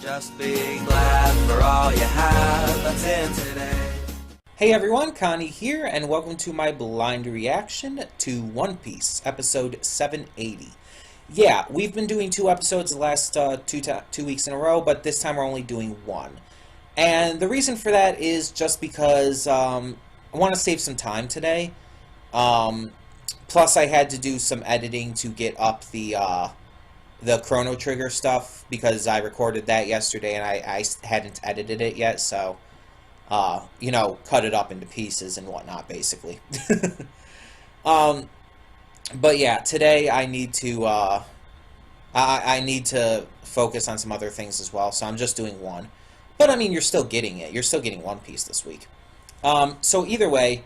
Just be glad for all you have that's in today. Hey everyone, Connie here, and welcome to my blind reaction to One Piece, episode 780. Yeah, we've been doing 2 episodes the last 2 weeks in a row, but this time we're only doing 1. And the reason for that is just because I want to save some time today. Plus I had to do some editing to get up the Chrono Trigger stuff, because I recorded that yesterday and I hadn't edited it yet, so, cut it up into pieces and whatnot, basically. But yeah, today I need to, I need to focus on some other things as well, so I'm just doing 1. But, I mean, you're still getting it. You're still getting One Piece this week. So either way,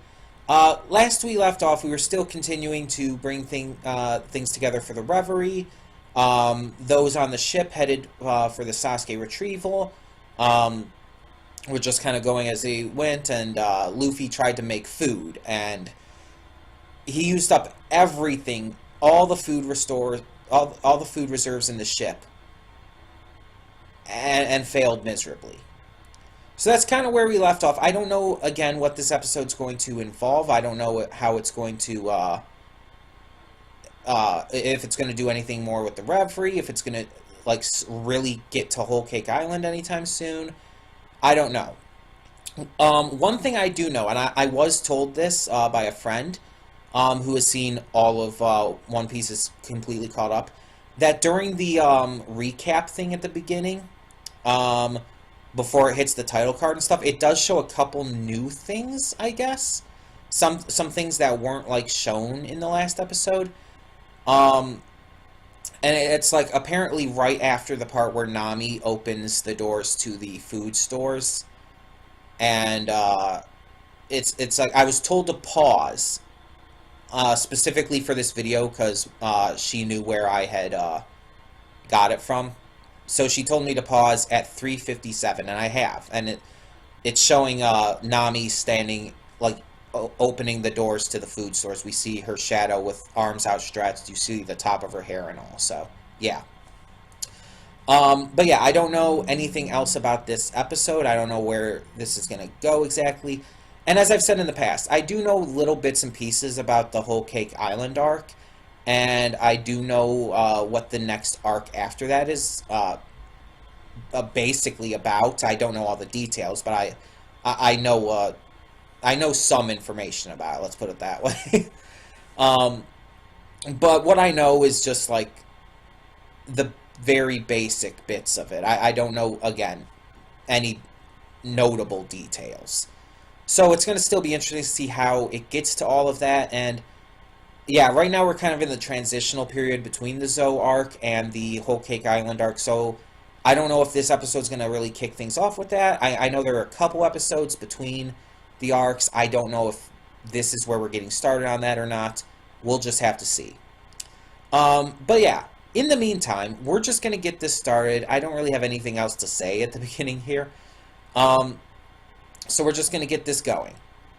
last we left off, we were still continuing to bring things together for the Reverie. Those on the ship headed for the Sasuke retrieval. Were just kind of going as they went, and Luffy tried to make food, and he used up everything, all the food all the food reserves in the ship, and failed miserably. So that's kind of where we left off. I don't know, again, what this episode's going to involve. I don't know how it's going to, if it's going to do anything more with the Reverie, if it's going to, like, really get to Whole Cake Island anytime soon. I don't know. One thing I do know, and I was told this by a friend who has seen all of One Piece is completely caught up, that during the recap thing at the beginning, before it hits the title card and stuff, it does show a couple new things, I guess. Some things that weren't, like, shown in the last episode. And it's, like, apparently right after the part where Nami opens the doors to the food stores. And, it's like, I was told to pause, specifically for this video, because, she knew where I had, got it from. So she told me to pause at 3:57, and I have. And it's showing, Nami standing, like, opening the doors to the food stores. We see her shadow with arms outstretched. You see the top of her hair and all. So, yeah. But yeah, I don't know anything else about this episode. I don't know where this is going to go exactly. And as I've said in the past, I do know little bits and pieces about the Whole Cake Island arc. And I do know what the next arc after that is basically about. I don't know all the details, but I know some information about it, let's put it that way. But what I know is just, like, the very basic bits of it. I don't know, again, any notable details. So it's going to still be interesting to see how it gets to all of that. And yeah, right now we're kind of in the transitional period between the Zou arc and the Whole Cake Island arc, so I don't know if this episode's going to really kick things off with that. I know there are a couple episodes between the arcs. I don't know if this is where we're getting started on that or not. We'll just have to see. But yeah, in the meantime, we're just going to get this started. I don't really have anything else to say at the beginning here. So we're just going to get this going.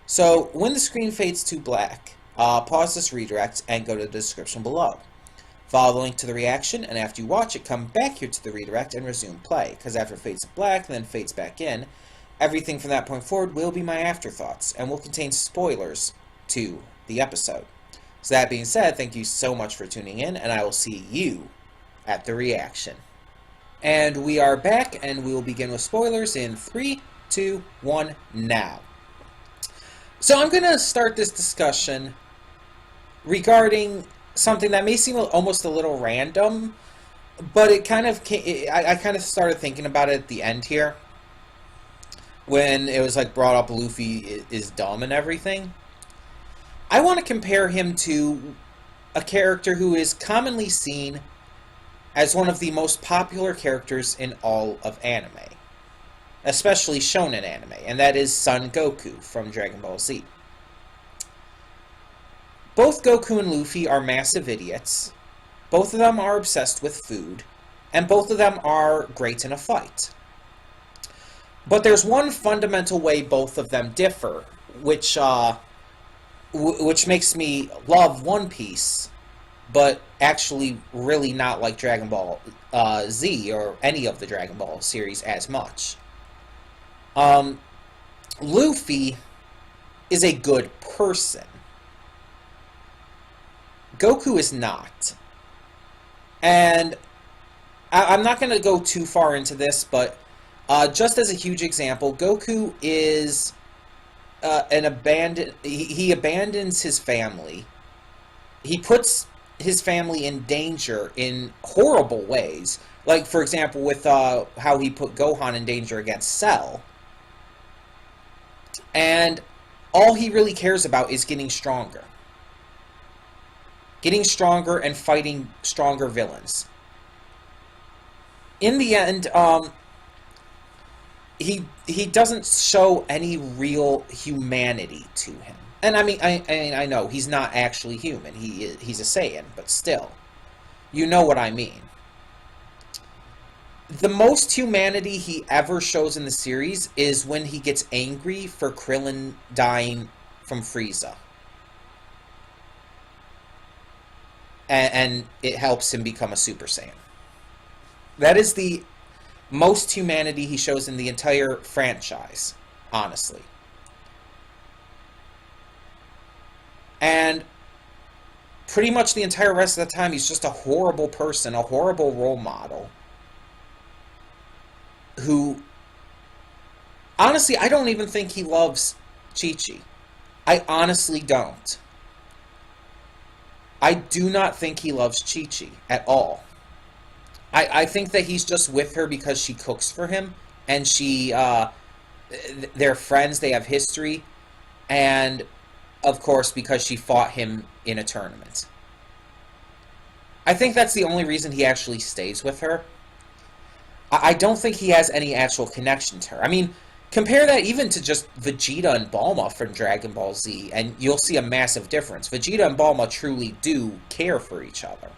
So when the screen fades to black, pause this redirect and go to the description below. Follow the link to the reaction, and after you watch it, come back here to the redirect and resume play, because after it fades to black and then fades back in, everything from that point forward will be my afterthoughts, and will contain spoilers to the episode. So that being said, thank you so much for tuning in, and I will see you at the reaction. And we are back, and we will begin with spoilers in 3, 2, 1, now. So I'm going to start this discussion regarding something that may seem almost a little random, but it kind of I kind of started thinking about it at the end here, when it was, like, brought up Luffy is dumb and everything. I want to compare him to a character who is commonly seen as one of the most popular characters in all of anime, especially shonen anime, and that is Son Goku from Dragon Ball Z. Both Goku and Luffy are massive idiots, both of them are obsessed with food, and both of them are great in a fight. But there's one fundamental way both of them differ, which makes me love One Piece but actually really not like Dragon Ball Z or any of the Dragon Ball series as much. Luffy is a good person. Goku is not. And I'm not going to go too far into this, but just as a huge example, Goku is he abandons his family. He puts his family in danger in horrible ways. Like, for example, with how he put Gohan in danger against Cell. And all he really cares about is getting stronger. Getting stronger and fighting stronger villains. In the end, he doesn't show any real humanity to him. And I mean, I know he's not actually human. He's a Saiyan, but still, you know what I mean. The most humanity he ever shows in the series is when he gets angry for Krillin dying from Frieza. And it helps him become a Super Saiyan. That is the most humanity he shows in the entire franchise, honestly. And pretty much the entire rest of the time, he's just a horrible person, a horrible role model. Who, honestly, I don't even think he loves Chi-Chi. I honestly don't. I do not think he loves Chi-Chi at all. I think that he's just with her because she cooks for him, and they're friends, they have history, and, of course, because she fought him in a tournament. I think that's the only reason he actually stays with her. I don't think he has any actual connection to her. I mean, compare that even to just Vegeta and Bulma from Dragon Ball Z, and you'll see a massive difference. Vegeta and Bulma truly do care for each other.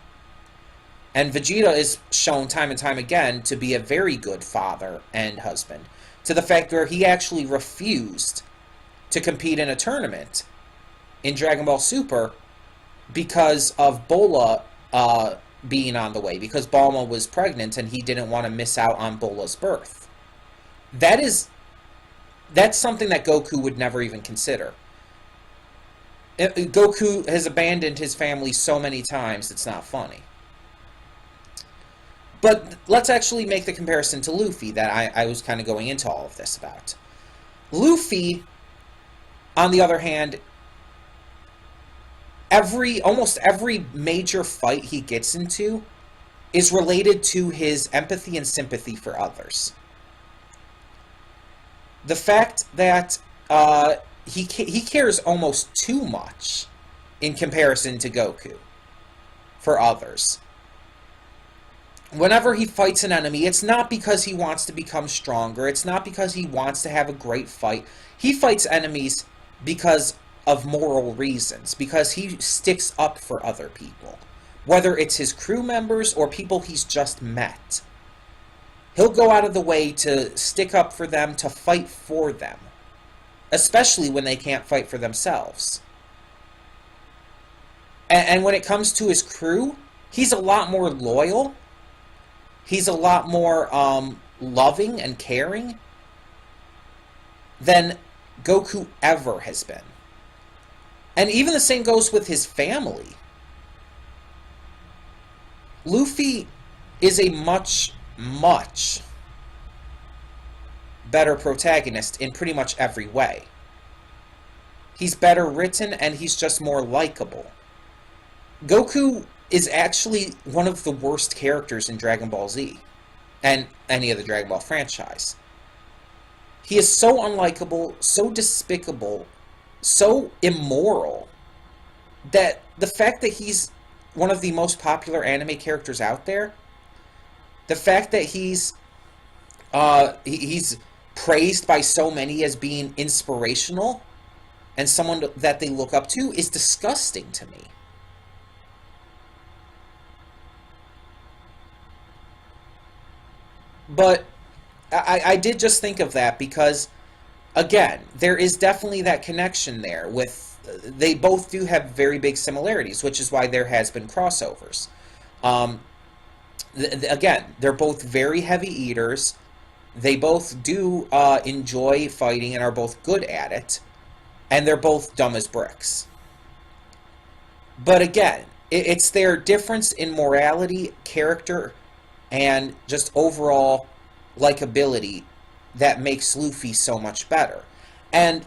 And Vegeta is shown time and time again to be a very good father and husband, to the fact where he actually refused to compete in a tournament in Dragon Ball Super because of Bola being on the way, because Bulma was pregnant and he didn't want to miss out on Bola's birth. That's something that Goku would never even consider. Goku has abandoned his family so many times, it's not funny. But let's actually make the comparison to Luffy that I was kind of going into all of this about. Luffy, on the other hand, almost every major fight he gets into is related to his empathy and sympathy for others. The fact that he cares almost too much in comparison to Goku for others. Whenever he fights an enemy, it's not because he wants to become stronger. It's not because he wants to have a great fight. He fights enemies because of moral reasons, because he sticks up for other people. Whether it's his crew members or people he's just met. He'll go out of the way to stick up for them, to fight for them. Especially when they can't fight for themselves. And when it comes to his crew, he's a lot more loyal. He's a lot more loving and caring than Goku ever has been. And even the same goes with his family. Luffy is a much, much better protagonist in pretty much every way. He's better written and he's just more likable. Goku is actually one of the worst characters in Dragon Ball Z and any of the Dragon Ball franchise. He is so unlikable, so despicable, so immoral, that the fact that he's one of the most popular anime characters out there, the fact that he's praised by so many as being inspirational and someone that they look up to, is disgusting to me. But I did just think of that because, again, there is definitely that connection there with they both do have very big similarities, which is why there has been crossovers. Again, they're both very heavy eaters. They both do enjoy fighting and are both good at it. And they're both dumb as bricks. But again, it's their difference in morality, character, and just overall likability that makes Luffy so much better. And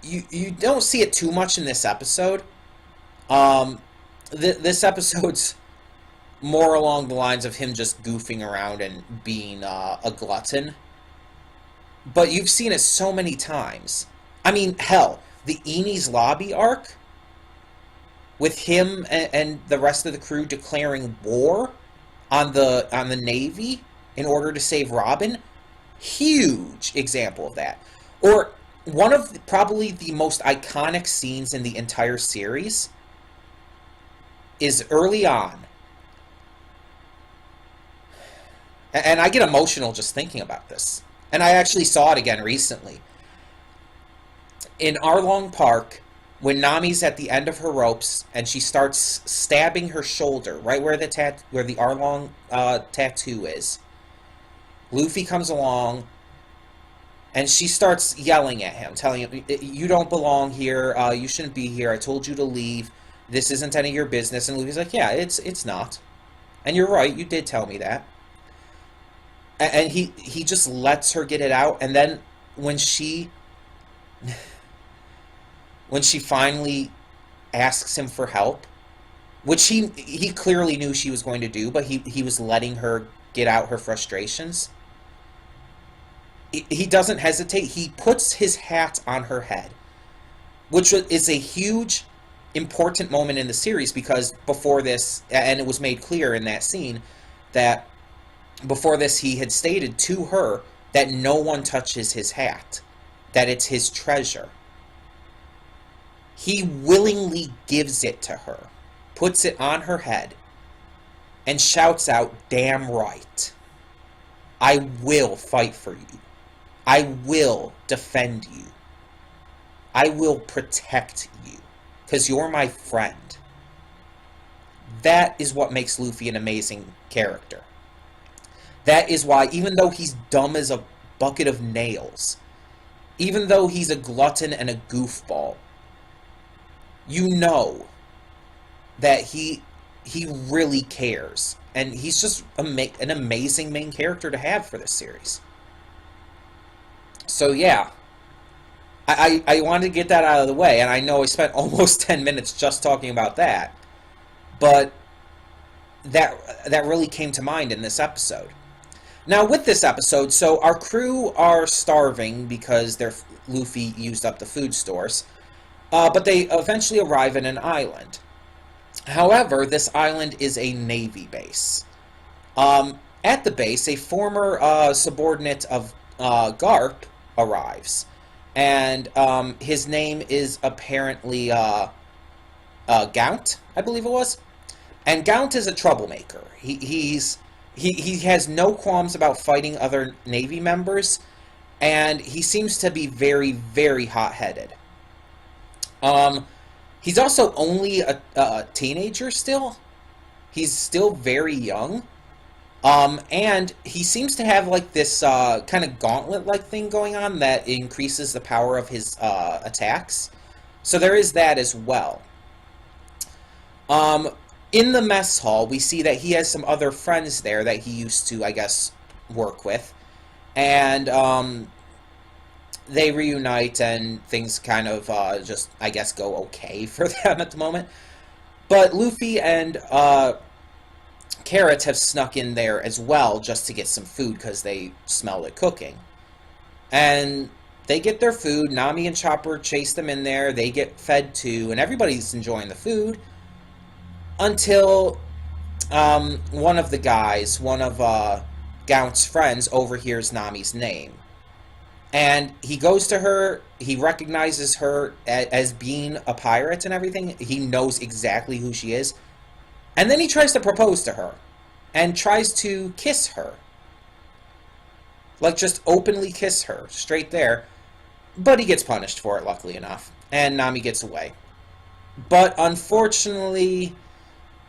you don't see it too much in this episode. This episode's more along the lines of him just goofing around and being a glutton. But you've seen it so many times. I mean, hell, the Enies Lobby arc, with him and the rest of the crew declaring war on the Navy in order to save Robin, huge example of that. Or one of probably the most iconic scenes in the entire series is early on. And I get emotional just thinking about this. And I actually saw it again recently. In Arlong Park, when Nami's at the end of her ropes and she starts stabbing her shoulder, right where the Arlong tattoo is, Luffy comes along and she starts yelling at him, telling him, "You don't belong here. You shouldn't be here. I told you to leave. This isn't any of your business." And Luffy's like, "Yeah, it's not. And you're right. You did tell me that." And he just lets her get it out. And then when she finally asks him for help, which he clearly knew she was going to do, but he was letting her get out her frustrations. He doesn't hesitate. He puts his hat on her head, which is a huge, important moment in the series, because before this, and it was made clear in that scene, that before this he had stated to her that no one touches his hat, that it's his treasure. He willingly gives it to her, puts it on her head, and shouts out, "Damn right. I will fight for you. I will defend you. I will protect you, because you're my friend." That is what makes Luffy an amazing character. That is why, even though he's dumb as a bucket of nails, even though he's a glutton and a goofball, you know that he really cares. And he's just an amazing main character to have for this series. So yeah, I wanted to get that out of the way, and I know I spent almost 10 minutes just talking about that, but that really came to mind in this episode. Now, with this episode, so our crew are starving because Luffy used up the food stores, but they eventually arrive in an island. However, this island is a Navy base. At the base, a former subordinate of Garp arrives, and his name is apparently Gaunt, I believe it was. And Gaunt is a troublemaker. He has no qualms about fighting other Navy members, and he seems to be very, very hot-headed. He's also only a teenager still. He's still very young. And he seems to have like this kind of gauntlet-like thing going on that increases the power of his attacks. So there is that as well. In the mess hall, we see that he has some other friends there that he used to, I guess, work with. And they reunite, and things kind of just, I guess, go okay for them at the moment. But Luffy and Carrot have snuck in there as well just to get some food because they smell it cooking. And they get their food. Nami and Chopper chase them in there. They get fed too, and everybody's enjoying the food. Until one of the guys, one of Gaunt's friends, overhears Nami's name. And he goes to her, he recognizes her as being a pirate and everything. He knows exactly who she is. And then he tries to propose to her. And tries to kiss her. Like, just openly kiss her, straight there. But he gets punished for it, luckily enough. and Nami gets away. But unfortunately,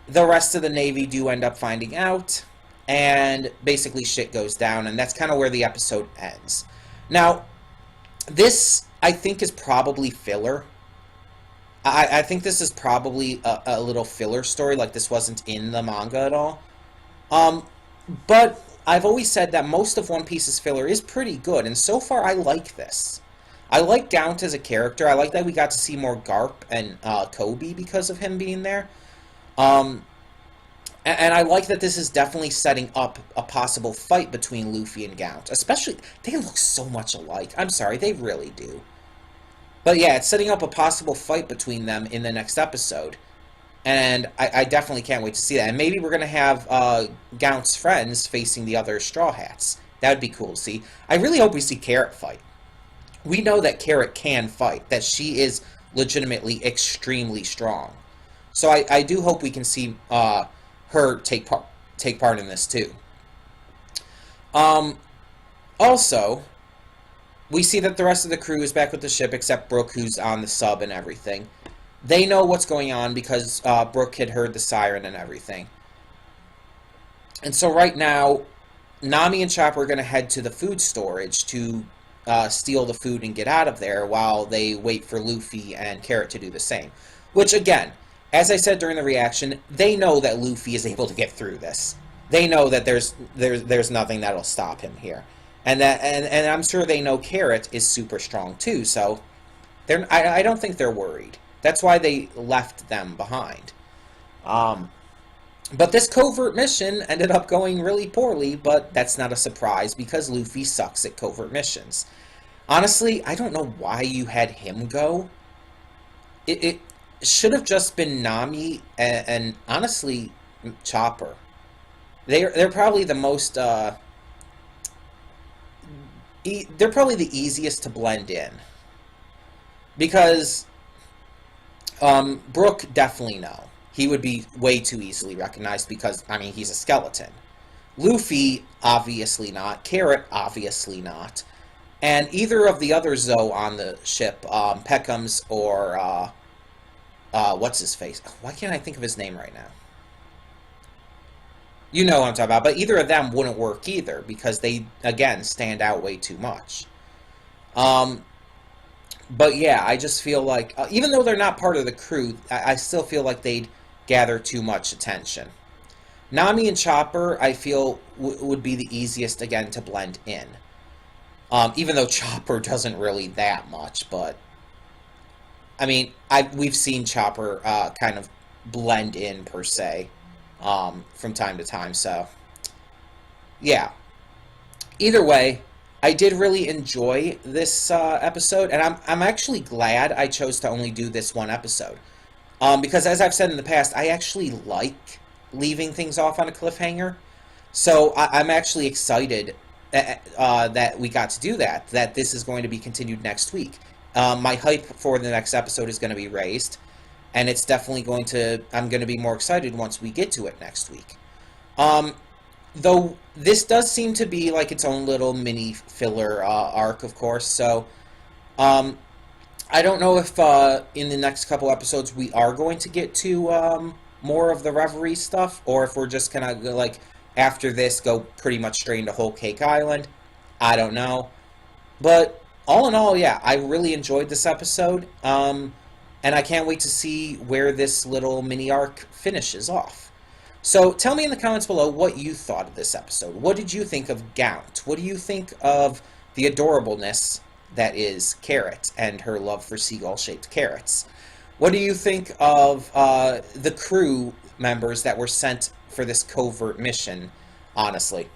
the rest of the Navy do end up finding out, and basically shit goes down, and that's kind of where the episode ends. Now, this, I think, is probably filler. I think this is probably a little filler story, like this wasn't in the manga at all. But I've always said that most of One Piece's filler is pretty good, and so far I like this. I like Gaunt as a character. I like that we got to see more Garp and Kobe because of him being there. And I like that this is definitely setting up a possible fight between Luffy and Gaunt. Especially, they look so much alike. I'm sorry, they really do. But yeah, it's setting up a possible fight between them in the next episode. And I definitely can't wait to see that. And maybe we're going to have Gaunt's friends facing the other Straw Hats. That would be cool to see. I really hope we see Carrot fight. We know that Carrot can fight. That she is legitimately extremely strong. So I do hope we can see her take part in this too. Also, we see that the rest of the crew is back with the ship, except Brook, who's on the sub and everything. They know what's going on because Brook had heard the siren and everything. And so right now, Nami and Chopper are going to head to the food storage to steal the food and get out of there while they wait for Luffy and Carrot to do the same. Which, again, as I said during the reaction, they know that Luffy is able to get through this. They know that there's nothing that'll stop him here. And I'm sure they know Carrot is super strong too, so I don't think they're worried. That's why they left them behind. But this covert mission ended up going really poorly, but that's not a surprise because Luffy sucks at covert missions. Honestly, I don't know why you had him go. It should have just been Nami and honestly, Chopper. They're probably the most... they're probably the easiest to blend in. Because Brook, definitely no. He would be way too easily recognized because, I mean, he's a skeleton. Luffy, obviously not. Carrot, obviously not. And either of the other Zoe on the ship, Peckham's or, what's-his-face? Why can't I think of his name right now? You know what I'm talking about. But either of them wouldn't work either because they, again, stand out way too much. But yeah, I just feel like, even though they're not part of the crew, I still feel like they'd gather too much attention. Nami and Chopper, I feel, would be the easiest, again, to blend in. Even though Chopper doesn't really that much, but... I mean, we've seen Chopper kind of blend in, per se, from time to time, so... Yeah. Either way, I did really enjoy this episode, and I'm actually glad I chose to only do this one episode. Because as I've said in the past, I actually like leaving things off on a cliffhanger. So I'm actually excited that we got to do that this is going to be continued next week. My hype for the next episode is going to be raised, and it's definitely I'm going to be more excited once we get to it next week. Though this does seem to be like its own little mini filler arc, of course, so I don't know if in the next couple episodes we are going to get to more of the Reverie stuff, or if we're just gonna, like, after this, go pretty much straight into Whole Cake Island. I don't know. But all in all, yeah, I really enjoyed this episode, and I can't wait to see where this little mini arc finishes off. So tell me in the comments below what you thought of this episode. What did you think of Gaunt? What do you think of the adorableness that is Carrot and her love for seagull-shaped carrots? What do you think of the crew members that were sent for this covert mission, honestly?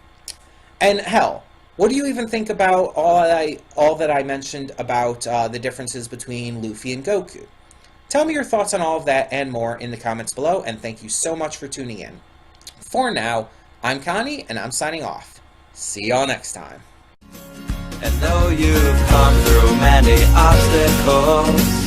And hell, what do you even think about all that I mentioned about the differences between Luffy and Goku? Tell me your thoughts on all of that and more in the comments below, and thank you so much for tuning in. For now, I'm Connie, and I'm signing off. See y'all next time. And though you've come through many obstacles,